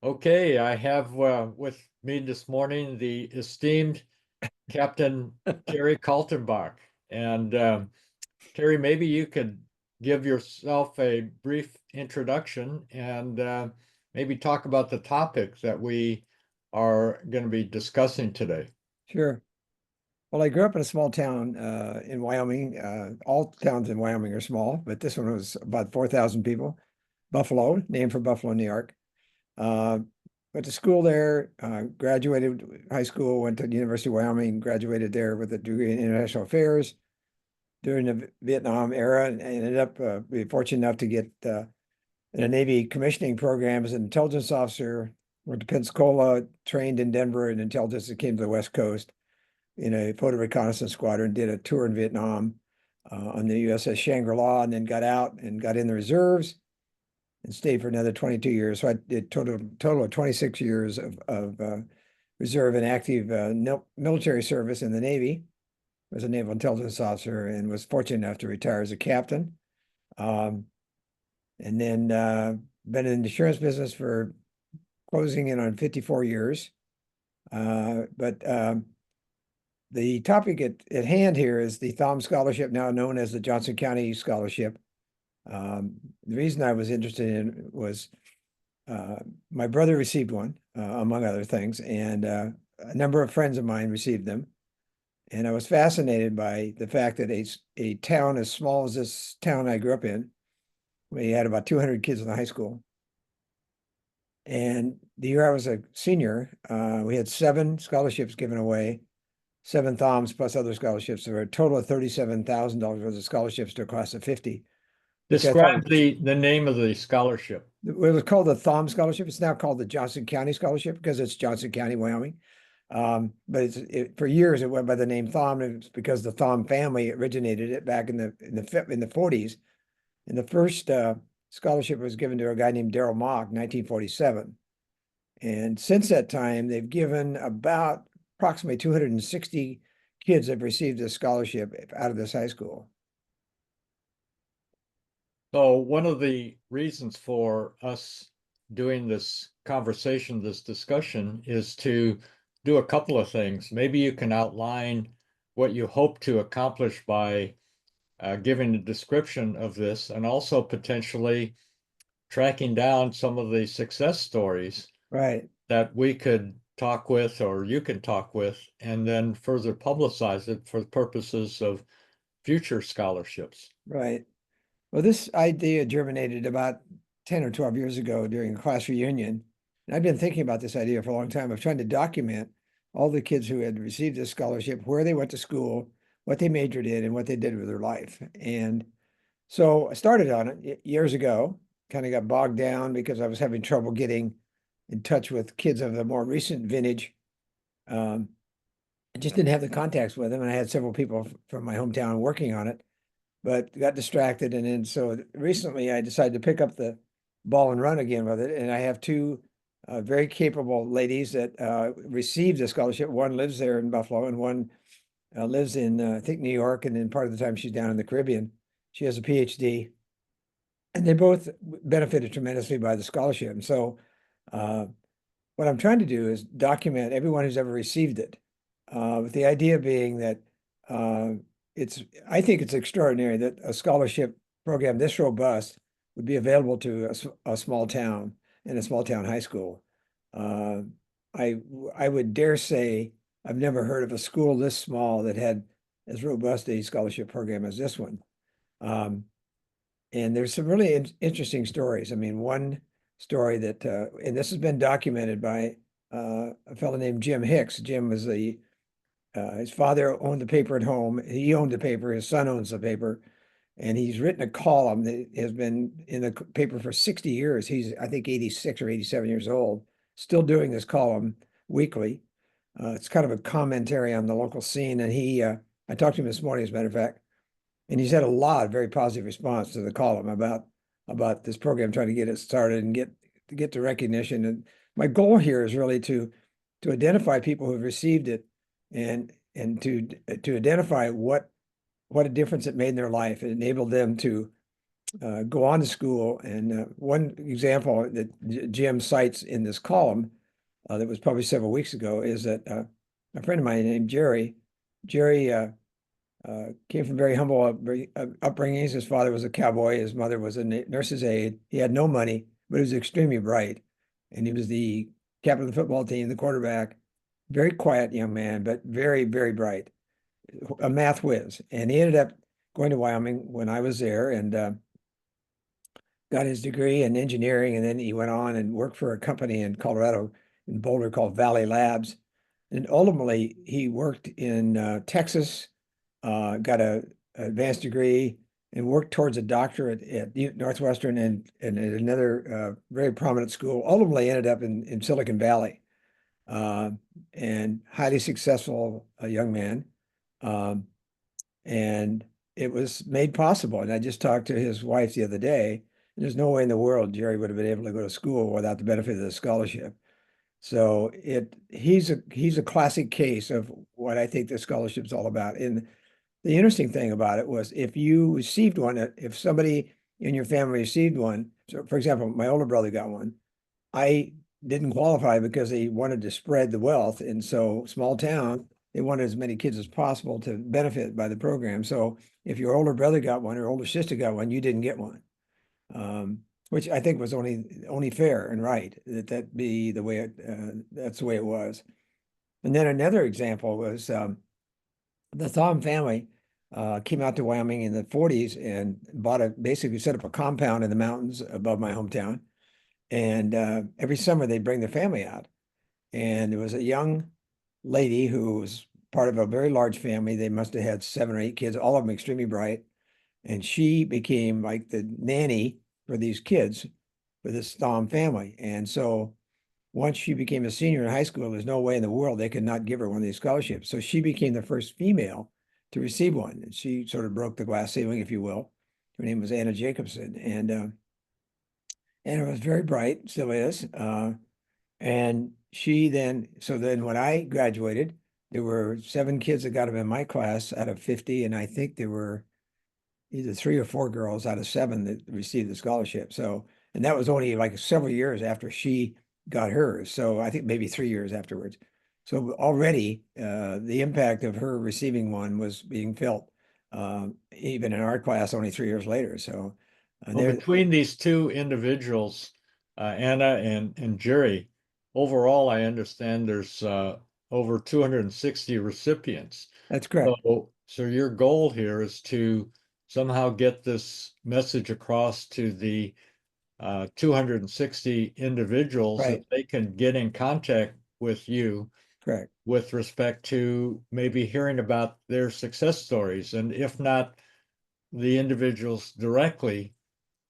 Okay, I have with me this morning the esteemed Captain Terry Kaltenbach. And Terry, maybe you could give yourself a brief introduction and maybe talk about the topic that we are going to be discussing today. Sure. Well, I grew up in a small town in Wyoming. All towns in Wyoming are small, but this one was about 4,000 people. Buffalo, named for Buffalo, New York. Uh, Went to school there, graduated high school, went to the University of Wyoming, graduated there with a degree in international affairs during the Vietnam era, and ended up being fortunate enough to get in a Navy commissioning program as an intelligence officer. Went to Pensacola, trained in Denver in intelligence, and came to the West Coast in a photo reconnaissance squadron, did a tour in Vietnam on the USS Shangri-La, and then got out and got in the reserves and stayed for another 22 years. So I did total of 26 years of reserve and active military service in the Navy. Was a naval intelligence officer and was fortunate enough to retire as a captain. And then been in the insurance business for closing in on 54 years. But the topic at hand here is the Thom Scholarship, now known as the Johnson County Scholarship. The reason I was interested in was my brother received one, among other things, and a number of friends of mine received them. And I was fascinated by the fact that a town as small as this town I grew up in, we had about 200 kids in the high school. And the year I was a senior, we had 7 scholarships given away, 7 Thoms plus other scholarships. There were a total of $37,000 worth of scholarships to a class of 50. Describe the name of the scholarship. It was called the Thom Scholarship. It's now called the Johnson County Scholarship because it's Johnson County, Wyoming. But for years it went by the name Thom, and it's because the Thom family originated it back in the 40s. And the first scholarship was given to a guy named Darrell Mock, 1947. And since that time, they've given about approximately 260 kids have received this scholarship out of this high school. So one of the reasons for us doing this conversation, this discussion, is to do a couple of things. Maybe you can outline what you hope to accomplish by giving a description of this, and also potentially tracking down some of the success stories Right. that we could talk with, or you can talk with, and then further publicize it for the purposes of future scholarships. Right. Well, this idea germinated about 10 or 12 years ago during a class reunion. And I've been thinking about this idea for a long time of trying to document all the kids who had received this scholarship, where they went to school, what they majored in, and what they did with their life. And so I started on it years ago, kind of got bogged down because I was having trouble getting in touch with kids of the more recent vintage. I just didn't have the contacts with them, and I had several people from my hometown working on it, but got distracted. And then so recently I decided to pick up the ball and run again with it. And I have 2 very capable ladies that received a scholarship. One lives there in Buffalo, and one lives in, I think, New York. And then part of the time she's down in the Caribbean. She has a PhD. And they both benefited tremendously by the scholarship. And so what I'm trying to do is document everyone who's ever received it, with the idea being that I think it's extraordinary that a scholarship program this robust would be available to a small town and a small town high school. I would dare say I've never heard of a school this small that had as robust a scholarship program as this one. And there's some really interesting stories. I mean, one story that, and this has been documented by a fellow named Jim Hicks. Jim was his father owned the paper at home. He owned the paper. His son owns the paper. And he's written a column that has been in the paper for 60 years. He's, I think, 86 or 87 years old, still doing this column weekly. It's kind of a commentary on the local scene. And I talked to him this morning, as a matter of fact, and he's had a lot of very positive response to the column about this program, trying to get it started and get the recognition. And my goal here is really to identify people who have received it, and to identify what a difference it made in their life. It enabled them to go on to school. And one example that Jim cites in this column that was published several weeks ago is that a friend of mine named Jerry came from very humble upbringings. His father was a cowboy. His mother was a nurse's aide. He had no money, but he was extremely bright. And he was the captain of the football team, the quarterback. Very quiet young man, but very, very bright. A math whiz. And he ended up going to Wyoming when I was there and got his degree in engineering. And then he went on and worked for a company in Colorado, in Boulder, called Valley Labs. And ultimately, he worked in Texas, got a advanced degree, and worked towards a doctorate at Northwestern and at another very prominent school. Ultimately, ended up in Silicon Valley, uh, and highly successful young man. Um, and it was made possible. And I just talked to his wife the other day. And there's no way in the world Jerry would have been able to go to school without the benefit of the scholarship. So he's a classic case of what I think the scholarship's all about. And the interesting thing about it was if you received one, if somebody in your family received one, so for example, my older brother got one, I didn't qualify because they wanted to spread the wealth. And so small town, they wanted as many kids as possible to benefit by the program. So if your older brother got one or older sister got one, you didn't get one. Which I think was only fair and right that be the way that's the way it was. And then another example was the Thom family came out to Wyoming in the 40s and basically set up a compound in the mountains above my hometown. And every summer they'd bring their family out. And there was a young lady who was part of a very large family. They must have had 7 or 8 kids, all of them extremely bright. And she became like the nanny for these kids for this Thom family. And so once she became a senior in high school, there's no way in the world they could not give her one of these scholarships. So she became the first female to receive one. And she sort of broke the glass ceiling, if you will. Her name was Anna Jacobson. And it was very bright, still is. And so then when I graduated, there were 7 kids that got them in my class out of 50. And I think there were either 3 or 4 girls out of 7 that received the scholarship. So, and that was only like several years after she got hers. So I think maybe 3 years afterwards. So already the impact of her receiving one was being felt even in our class only 3 years later. So Well, between these two individuals, Anna and Jerry, overall, I understand there's over 260 recipients. that's correct. So your goal here is to somehow get this message across to the 260 individuals that Right. they can get in contact with you Correct. with respect to maybe hearing about their success stories. And if not the individuals directly,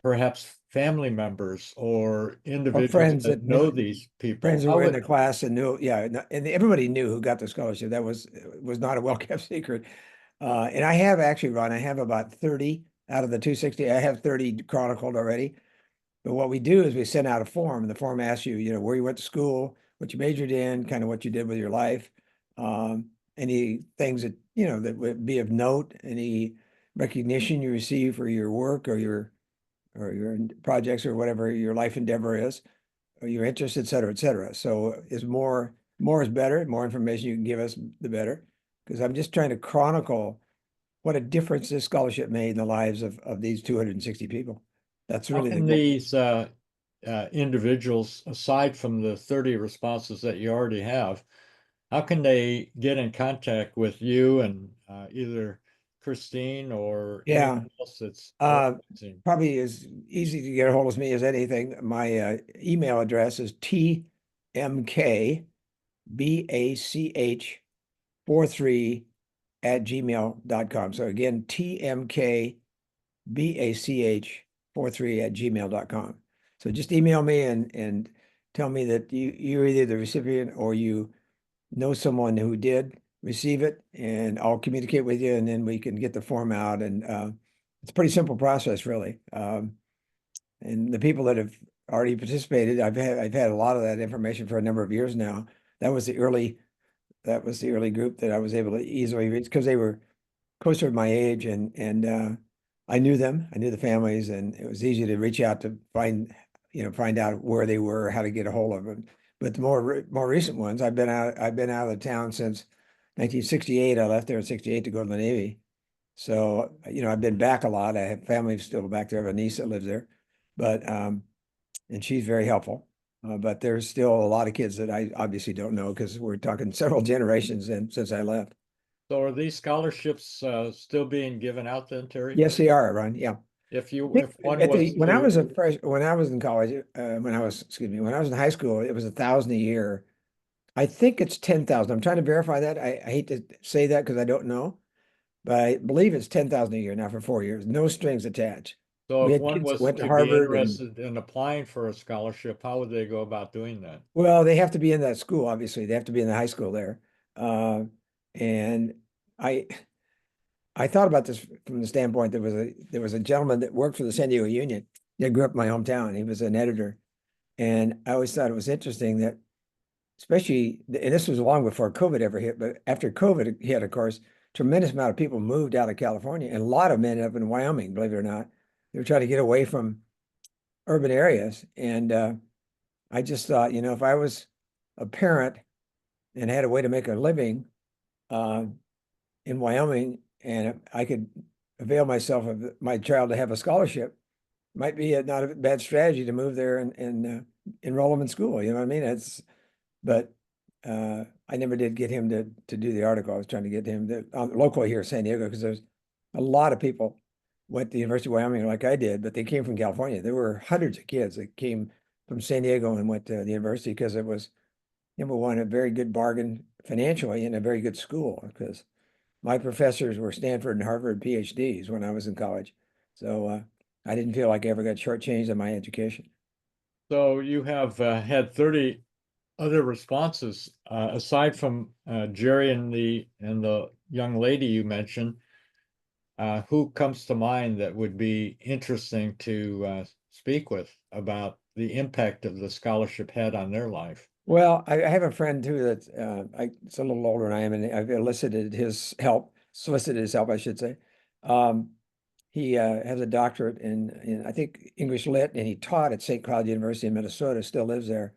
perhaps family members or Or individuals friends that that knew know these people. friends who How were in would, the class and knew, yeah, and everybody knew who got the scholarship. That was not a well-kept secret. And I have actually, Ron, I have about 30 out of the 260. I have 30 chronicled already. But what we do is we send out a form, and the form asks you, where you went to school, what you majored in, kind of what you did with your life, any things that, that would be of note, any recognition you receive for your work or your projects or whatever your life endeavor is, or your interests, et cetera, et cetera. So is more is better. More information you can give us, the better. Because I'm just trying to chronicle what a difference this scholarship made in the lives of these 260 people. That's how really the can goal. these individuals, aside from the 30 responses that you already have, how can they get in contact with you and either Christine or Yeah. anyone else that's Uh, organizing? Probably as easy to get a hold of me as anything. My email address is tmkbach43@gmail.com. So again, tmkbach43@gmail.com. So just email me and tell me that you're either the recipient or you know someone who did receive it, and I'll communicate with you, and then we can get the form out. And it's a pretty simple process, really. And the people that have already participated, I've had a lot of that information for a number of years now. That was the early group that I was able to easily reach because they were closer to my age, and I knew them, I knew the families, and it was easy to reach out to find out where they were, how to get a hold of them. But the more recent ones, I've been out of the town since 1968. I left there in 68 to go to the Navy. So, I've been back a lot. I have family still back there. I have a niece that lives there, but and she's very helpful. But there's still a lot of kids that I obviously don't know because we're talking several generations since I left. So are these scholarships still being given out then, Terry? Yes, they are, Ron. Yeah. I think If one was when I to, was when I was in college, when I was in high school, it was 1,000 a year. I think it's 10,000. I'm trying to verify that. I hate to say that because I don't know, but I believe it's 10,000 a year now for 4 years, no strings attached. so We if had one kids that was went to to be Harvard and interested in applying for a scholarship, how would they go about doing that? well, they have to be in that school, obviously. They have to be in the high school there. And I I thought about this from the standpoint there was a gentleman that worked for the San Diego Union that grew up in my hometown. He was an editor. And I always thought it was interesting that especially, and this was long before COVID ever hit, but after COVID hit, of course, tremendous amount of people moved out of California, and a lot of men ended up in Wyoming, believe it or not. They were trying to get away from urban areas. And I just thought, if I was a parent and had a way to make a living uh, in Wyoming, and I could avail myself of my child to have a scholarship, might be not a bad strategy to move there and enroll them in school. You know what I mean? But I never did get him to do the article. I was trying to get him to locally here in San Diego because there's a lot of people went to the University of Wyoming like I did, but they came from California. There were hundreds of kids that came from San Diego and went to the university because it was number one, a very good bargain financially and a very good school because my professors were Stanford and Harvard PhDs when I was in college. So I didn't feel like I ever got shortchanged on my education. So you have had 30 other responses aside from Jerry and the young lady you mentioned. Who comes to mind that would be interesting to speak with about the impact of the scholarship had on their life? Well, I have a friend too that's it's a little older than I am, and I've solicited his help, I should say. Um, he has a doctorate in I think English Lit, and he taught at St. Cloud University in Minnesota, still lives there,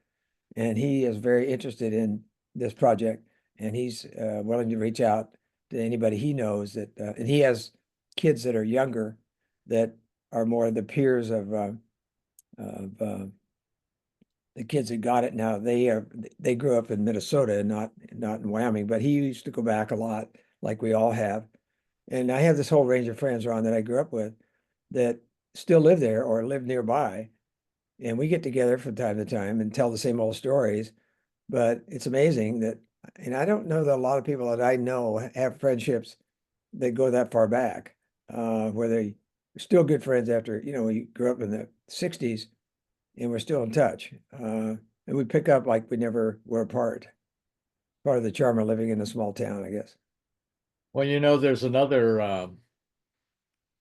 and he is very interested in this project, and he's willing to reach out to anybody he knows and he has kids that are younger that are more the peers of the kids that got it now. They grew up in Minnesota and not in Wyoming, but he used to go back a lot, like we all have. And I have this whole range of friends around that I grew up with that still live there or live nearby. And we get together from time to time and tell the same old stories. But it's amazing that, and I don't know that a lot of people that I know have friendships that go that far back, where they are still good friends after, we grew up in the 60s and we're still in touch. And we pick up like we never were apart. Part of the charm of living in a small town, I guess. Well, there's another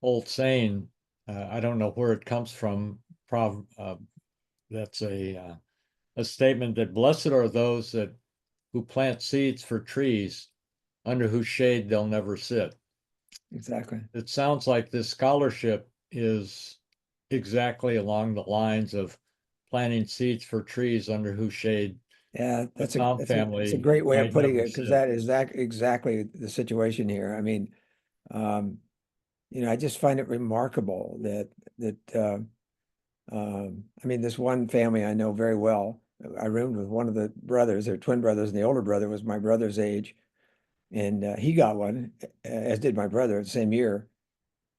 old saying. I don't know where it comes from. That's a statement that blessed are those that who plant seeds for trees under whose shade they'll never sit. Exactly. It sounds like this scholarship is exactly along the lines of planting seeds for trees under whose shade Yeah, the Thom that's a family great way of might putting never it because sit. that is exactly the situation here. I mean, um, I just find it remarkable I mean, this one family I know very well. I roomed with one of the brothers, they're twin brothers, and the older brother was my brother's age, and he got one, as did my brother, the same year.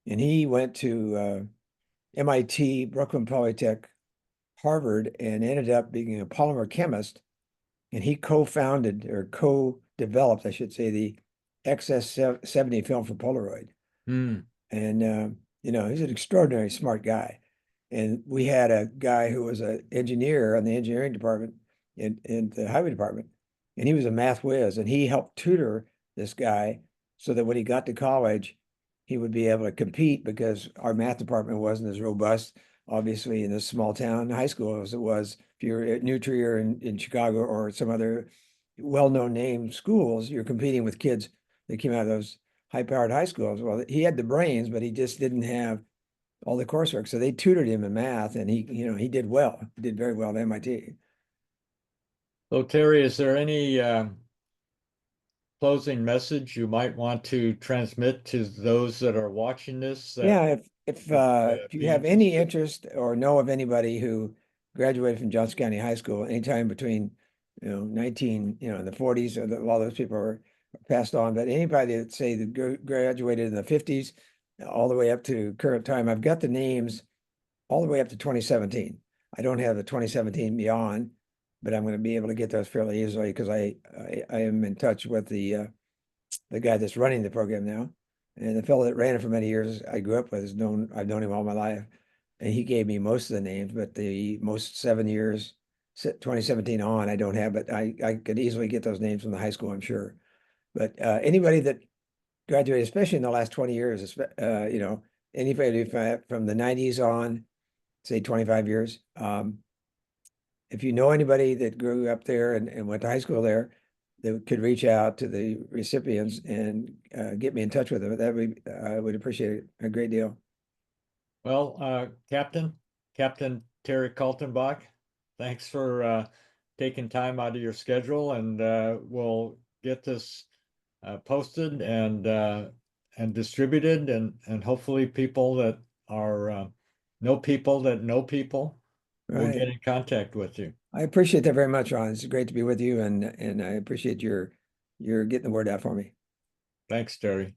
And he went to MIT, Brooklyn Polytech, Harvard, and ended up being a polymer chemist. And he co-founded or co-developed, I should say, the XS70 film for Polaroid. Hmm. And he's an extraordinarily smart guy. And we had a guy who was an engineer on the engineering department in the highway department, and he was a math whiz, and he helped tutor this guy so that when he got to college, he would be able to compete because our math department wasn't as robust, obviously, in this small town high school as it was if you're at Nutri or in Chicago or some other well-known name schools, you're competing with kids that came out of those high-powered high schools. Well, he had the brains, but he just didn't have all the coursework. So they tutored him in math, and he did well. He did very well at MIT. So Terry, is there any closing message you might want to transmit to those that are watching this that Yeah, if you be have any interested? interest or know of anybody who graduated from Johnson County High School anytime between, 19, in the 40s, all those people are passed on, but anybody that say that graduated in the 50s, all the way up to current time, I've got the names all the way up to 2017. I don't have the 2017 beyond, but I'm going to be able to get those fairly easily because I am in touch with the guy that's running the program now. And the fellow that ran it for many years, I grew up with, I've known him all my life. And he gave me most of the names, but the most 7 years, 2017 on, I don't have, but I could easily get those names from the high school, I'm sure. But anybody that graduated, especially in the last 20 years, anybody from the 90s on, say 25 years, if you know anybody that grew up there and went to high school there, that could reach out to the recipients and get me in touch with them, I would appreciate it a great deal. Well, Captain Terry Kaltenbach, thanks for taking time out of your schedule, and we'll get this posted and distributed, and hopefully people that are know people that know people will Right. get in contact with you. I appreciate that very much, Ron. It's great to be with you, and I appreciate your getting the word out for me. Thanks, Terry.